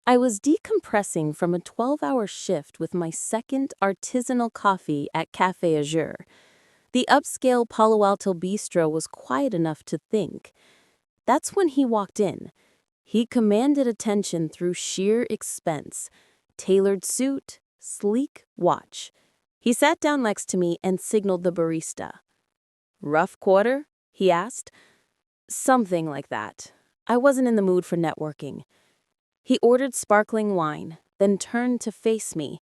I was decompressing from a 12-hour shift with my second artisanal coffee at Café Azure. The upscale Palo Alto bistro was quiet enough to think. That's when he walked in. He commanded attention through sheer expense. Tailored suit, sleek watch. He sat down next to me and signaled the barista. "Rough quarter?" he asked. "Something like that. I wasn't in the mood for networking." He ordered sparkling wine, then turned to face me.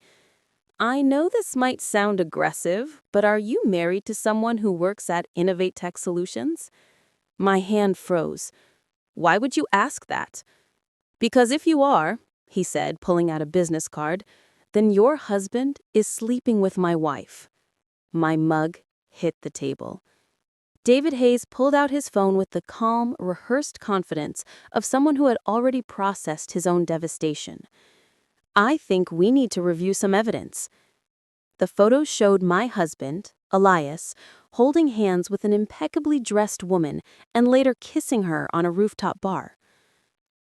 "I know this might sound aggressive, but are you married to someone who works at Innovate Tech Solutions?" My hand froze. "Why would you ask that?" "Because if you are," he said, pulling out a business card, "then your husband is sleeping with my wife." My mug hit the table. David Hayes pulled out his phone with the calm, rehearsed confidence of someone who had already processed his own devastation. "I think we need to review some evidence." The photos showed my husband, Elias, holding hands with an impeccably dressed woman and later kissing her on a rooftop bar.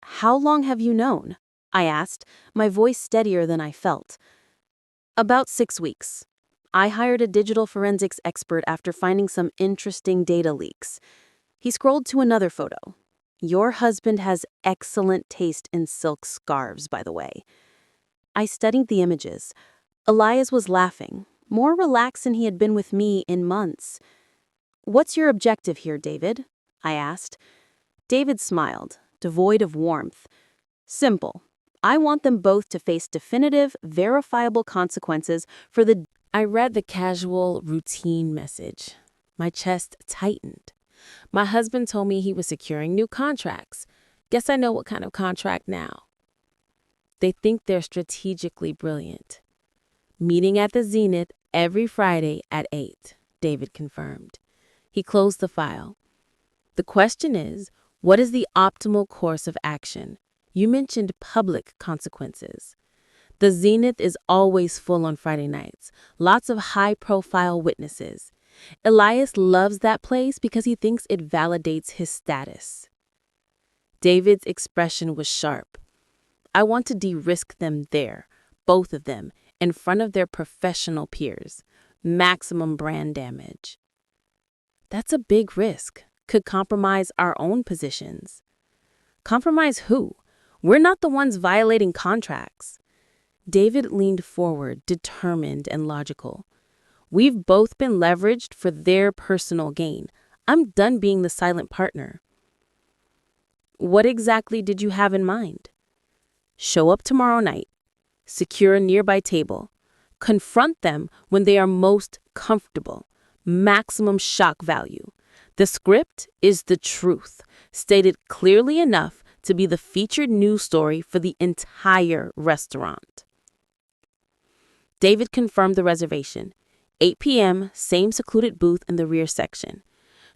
"How long have you known?" I asked, my voice steadier than I felt. "About 6 weeks. I hired a digital forensics expert after finding some interesting data leaks." He scrolled to another photo. "Your husband has excellent taste in silk scarves, by the way." I studied the images. Elias was laughing, more relaxed than he had been with me in months. "What's your objective here, David?" I asked. David smiled, devoid of warmth. "Simple. I want them both to face definitive, verifiable consequences for the—" I read the casual, routine message. My chest tightened. My husband told me he was securing new contracts. Guess I know what kind of contract now. They think they're strategically brilliant. "Meeting at the Zenith every Friday at 8, David confirmed. He closed the file. "The question is, what is the optimal course of action? You mentioned public consequences." "The Zenith is always full on Friday nights. Lots of high-profile witnesses. Elias loves that place because he thinks it validates his status." David's expression was sharp. "I want to de-risk them there, both of them, in front of their professional peers. Maximum brand damage." "That's a big risk. Could compromise our own positions." "Compromise who? We're not the ones violating contracts." David leaned forward, determined and logical. "We've both been leveraged for their personal gain. I'm done being the silent partner." "What exactly did you have in mind?" "Show up tomorrow night. Secure a nearby table. Confront them when they are most comfortable. Maximum shock value. The script is the truth, stated clearly enough to be the featured news story for the entire restaurant." David confirmed the reservation. 8 p.m., same secluded booth in the rear section.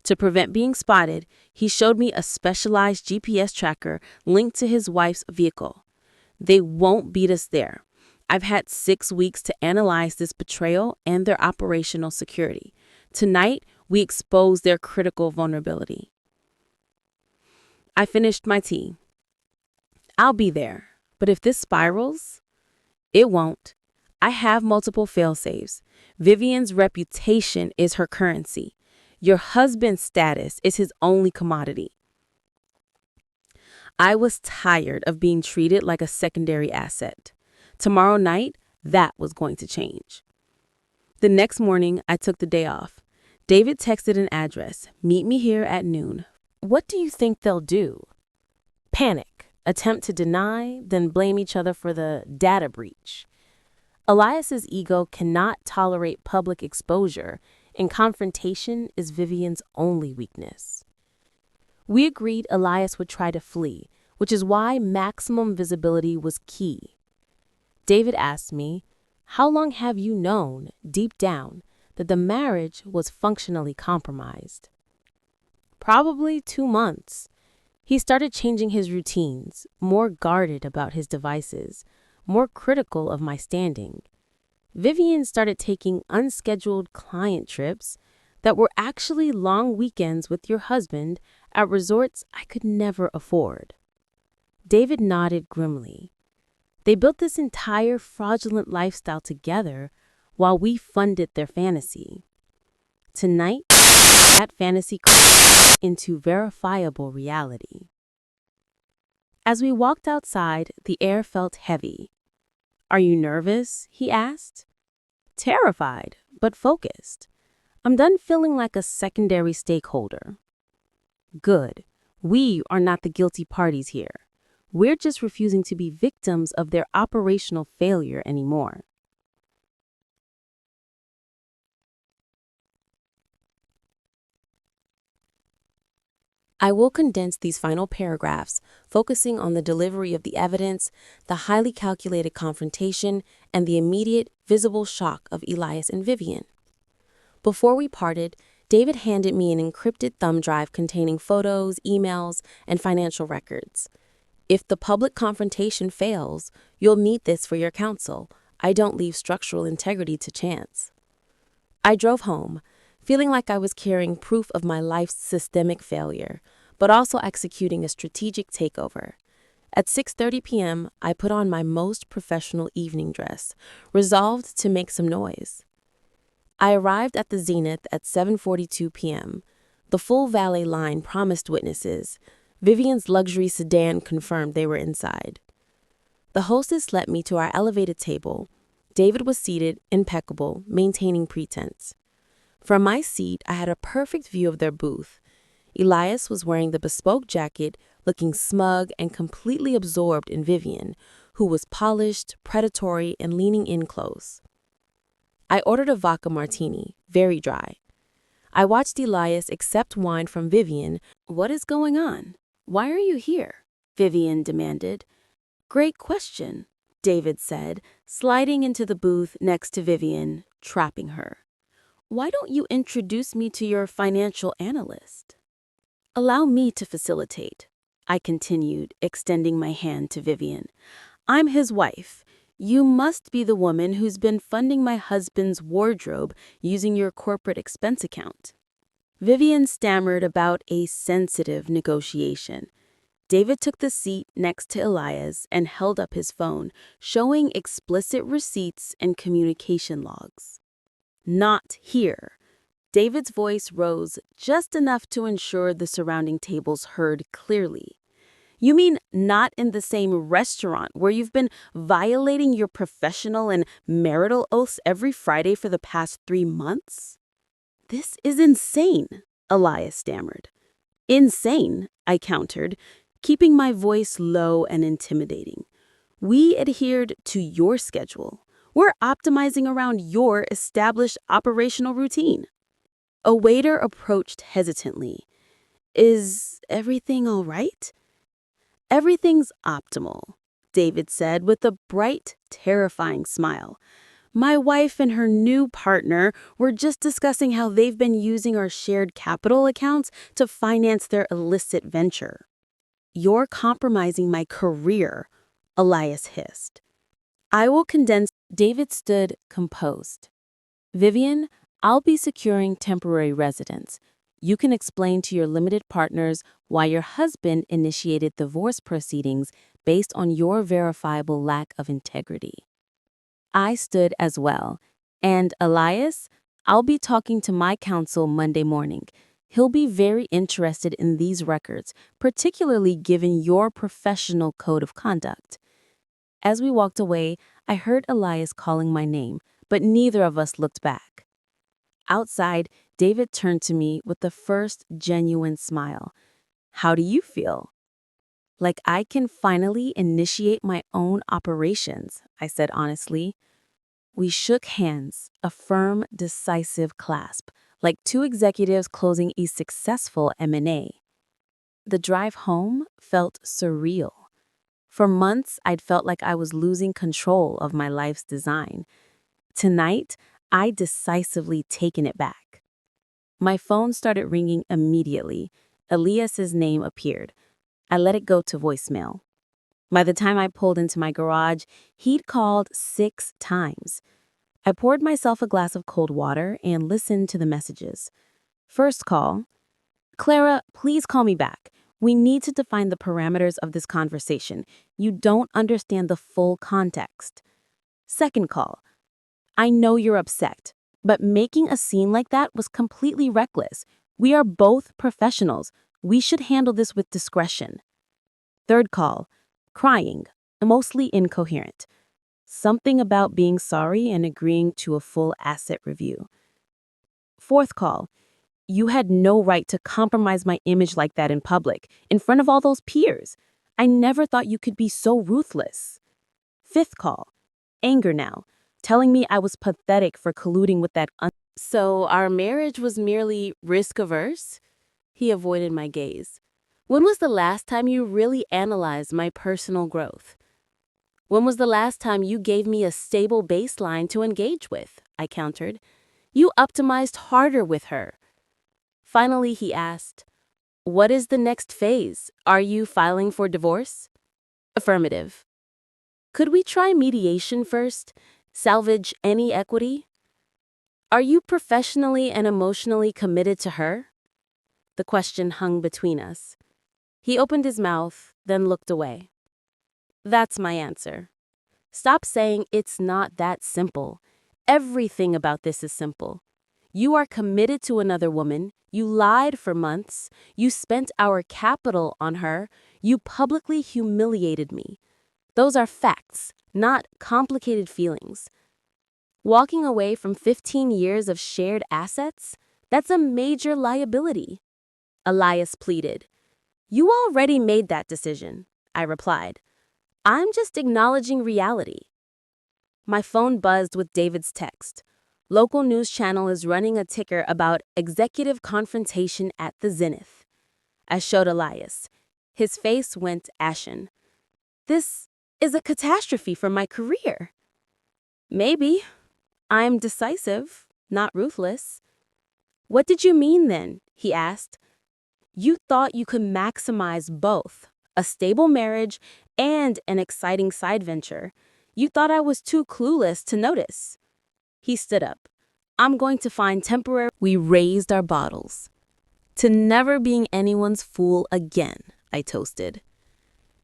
To prevent being spotted, he showed me a specialized GPS tracker linked to his wife's vehicle. "They won't beat us there. I've had 6 weeks to analyze this betrayal and their operational security. Tonight, we expose their critical vulnerability." I finished my tea. "I'll be there, but if this spirals—" "It won't. I have multiple fail-safes. Vivian's reputation is her currency. Your husband's status is his only commodity." I was tired of being treated like a secondary asset. Tomorrow night, that was going to change. The next morning, I took the day off. David texted an address. "Meet me here at noon." What do you think they'll do? Panic, attempt to deny, then blame each other for the data breach. Elias's ego cannot tolerate public exposure, and confrontation is Vivian's only weakness. We agreed Elias would try to flee, which is why maximum visibility was key. David asked me, "How long have you known, deep down, that the marriage was functionally compromised?" "Probably 2 months. He started changing his routines, more guarded about his devices, more critical of my standing. Vivian started taking unscheduled client trips that were actually long weekends with your husband at resorts I could never afford." David nodded grimly. They built this entire fraudulent lifestyle together while we funded their fantasy. Tonight, that fantasy crashed into verifiable reality. As we walked outside, the air felt heavy. "Are you nervous?" he asked. "Terrified, but focused. I'm done feeling like a secondary stakeholder." "Good. We are not the guilty parties here. We're just refusing to be victims of their operational failure anymore." I will condense these final paragraphs, focusing on the delivery of the evidence, the highly calculated confrontation, and the immediate, visible shock of Elias and Vivian. Before we parted, David handed me an encrypted thumb drive containing photos, emails, and financial records. "If the public confrontation fails, you'll need this for your counsel. I don't leave structural integrity to chance." I drove home, feeling like I was carrying proof of my life's systemic failure, but also executing a strategic takeover. At 6:30 p.m., I put on my most professional evening dress, resolved to make some noise. I arrived at the Zenith at 7:42 p.m. The full valet line promised witnesses. Vivian's luxury sedan confirmed they were inside. The hostess led me to our elevated table. David was seated, impeccable, maintaining pretense. From my seat, I had a perfect view of their booth. Elias was wearing the bespoke jacket, looking smug and completely absorbed in Vivian, who was polished, predatory, and leaning in close. I ordered a vodka martini, very dry. I watched Elias accept wine from Vivian. "What is going on? Why are you here?" Vivian demanded. "Great question," David said, sliding into the booth next to Vivian, trapping her. "Why don't you introduce me to your financial analyst?" "Allow me to facilitate," I continued, extending my hand to Vivian. "I'm his wife. You must be the woman who's been funding my husband's wardrobe using your corporate expense account." Vivian stammered about a sensitive negotiation. David took the seat next to Elias and held up his phone, showing explicit receipts and communication logs. "Not here." David's voice rose just enough to ensure the surrounding tables heard clearly. "You mean not in the same restaurant where you've been violating your professional and marital oaths every Friday for the past 3 months?" "This is insane," Elias stammered. "Insane," I countered, keeping my voice low and intimidating. "We adhered to your schedule. We're optimizing around your established operational routine." A waiter approached hesitantly. "Is everything all right?" "Everything's optimal," David said with a bright, terrifying smile. "My wife and her new partner were just discussing how they've been using our shared capital accounts to finance their illicit venture." "You're compromising my career," Elias hissed. "I will condense." David stood composed. "Vivian, I'll be securing temporary residence. You can explain to your limited partners why your husband initiated divorce proceedings based on your verifiable lack of integrity." I stood as well. "And Elias, I'll be talking to my counsel Monday morning. He'll be very interested in these records, particularly given your professional code of conduct." As we walked away, I heard Elias calling my name, but neither of us looked back. Outside, David turned to me with the first genuine smile. "How do you feel?" "Like I can finally initiate my own operations," I said honestly. We shook hands, a firm, decisive clasp, like two executives closing a successful M&A. The drive home felt surreal. For months, I'd felt like I was losing control of my life's design. Tonight, I'd decisively taken it back. My phone started ringing immediately. Elias's name appeared. I let it go to voicemail. By the time I pulled into my garage, he'd called 6 times. I poured myself a glass of cold water and listened to the messages. First call: "Clara, please call me back. We need to define the parameters of this conversation. You don't understand the full context. Second call. I know you're upset, but making a scene like that was completely reckless. We are both professionals. We should handle this with discretion. Third call. Crying, mostly incoherent. Something about being sorry and agreeing to a full asset review. Fourth call. You had no right to compromise my image like that in public, in front of all those peers. I never thought you could be so ruthless. Fifth call. Anger now, telling me I was pathetic for colluding with that. So our marriage was merely risk-averse? He avoided my gaze. When was the last time you really analyzed my personal growth? When was the last time you gave me a stable baseline to engage with? I countered. You optimized harder with her. Finally, he asked, what is the next phase? Are you filing for divorce? Affirmative. Could we try mediation first? Salvage any equity? Are you professionally and emotionally committed to her? The question hung between us. He opened his mouth, then looked away. That's my answer. Stop saying it's not that simple. Everything about this is simple. You are committed to another woman. You lied for months. You spent our capital on her. You publicly humiliated me. Those are facts, not complicated feelings. Walking away from 15 years of shared assets? That's a major liability. Elias pleaded. You already made that decision, I replied. I'm just acknowledging reality. My phone buzzed with David's text. Local news channel is running a ticker about executive confrontation at the Zenith. I showed Elias. His face went ashen. This is a catastrophe for my career. Maybe. I'm decisive, not ruthless. What did you mean then? He asked. You thought you could maximize both, a stable marriage and an exciting side venture. You thought I was too clueless to notice. He stood up. I'm going to find temporary. We raised our bottles. To never being anyone's fool again, I toasted.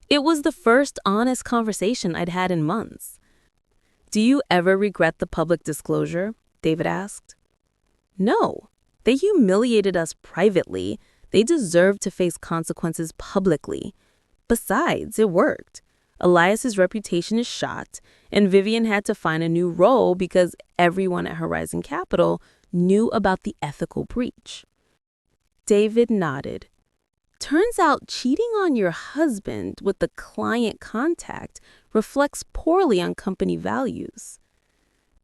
It was the first honest conversation I'd had in months. Do you ever regret the public disclosure? David asked. No. They humiliated us privately. They deserved to face consequences publicly. Besides, it worked. Elias's reputation is shot, and Vivian had to find a new role because everyone at Horizon Capital knew about the ethical breach. David nodded. Turns out cheating on your husband with the client contact reflects poorly on company values.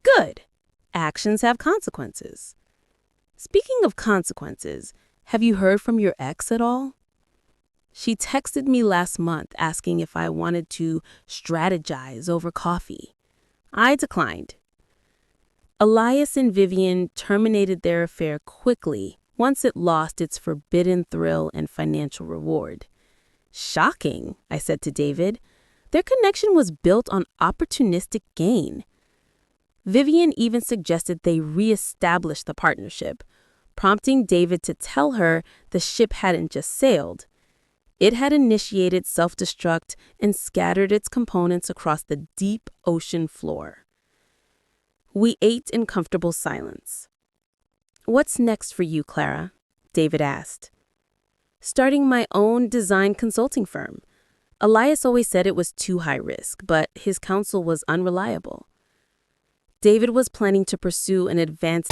Good. Actions have consequences. Speaking of consequences, have you heard from your ex at all? She texted me last month asking if I wanted to strategize over coffee. I declined. Elias and Vivian terminated their affair quickly once it lost its forbidden thrill and financial reward. Shocking, I said to David. Their connection was built on opportunistic gain. Vivian even suggested they reestablish the partnership, prompting David to tell her the ship hadn't just sailed. It had initiated self-destruct and scattered its components across the deep ocean floor. We ate in comfortable silence. What's next for you, Clara? David asked. Starting my own design consulting firm. Elias always said it was too high risk, but his counsel was unreliable. David was planning to pursue an advanced